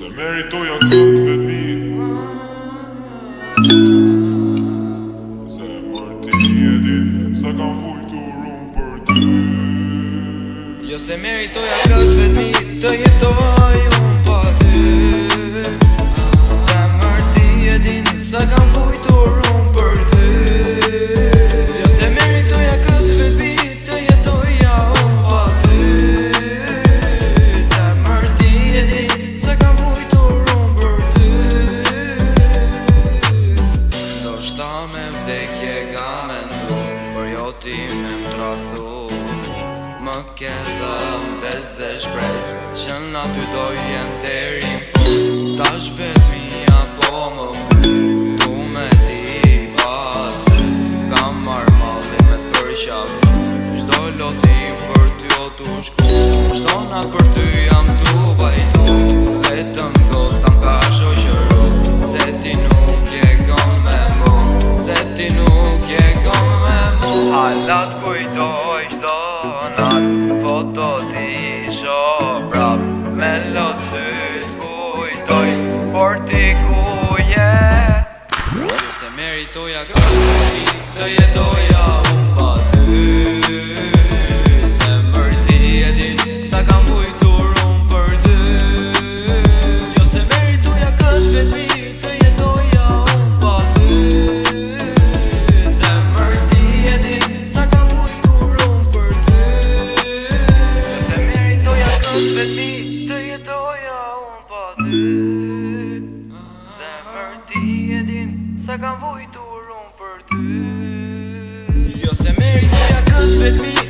Se meritoja këtë vetëmin. Se për ti e din sa kam vujtur unë për ty. Jo se meritoja këtë vetëmin, të jetoj unë pa ty. Se për ti e din sa kam vujtur unë për ty. Jo se meritoja këtë vetëmin, të jetoja unë pa ty. Se për ti e din sa kam vujtur unë për ty. Ndoshta me vdekje ka mendu, për jo ti me m'trathu. Më ke dhënë bes dhe shpres, që na ty doj jem deri n'fund. Tash vetëmia po më mbyll, du me ti pas ty. Kam marrë mallin me t'përqaf, çdo lotim për ty o tu shku. Çdo nat për ty jam tu vajtu, vetëm do t'am ka shoqëru. Se ti nuk je kon me mu, se ti nuk je kon me mu. Hala t'kujdoj çdo nat, foto ti shoh prap, me lot syt kujtoj, por ti ku je? Jo se meritoja këtë vetëmin, të jetoja unë pa ty. Zemër ti e din sa kam vujtur unë për ty. Jo se meritoja këtë vetëmin, të jetoja unë pa ty. Zemër ti e din sa kam vujtur unë për ty. Jo se meritoja këtë vetëmin, të jetoja unë pa ty. Zemër ti e din sa kam vujtur unë për ty. Jo se meritoja këtë vetëmin,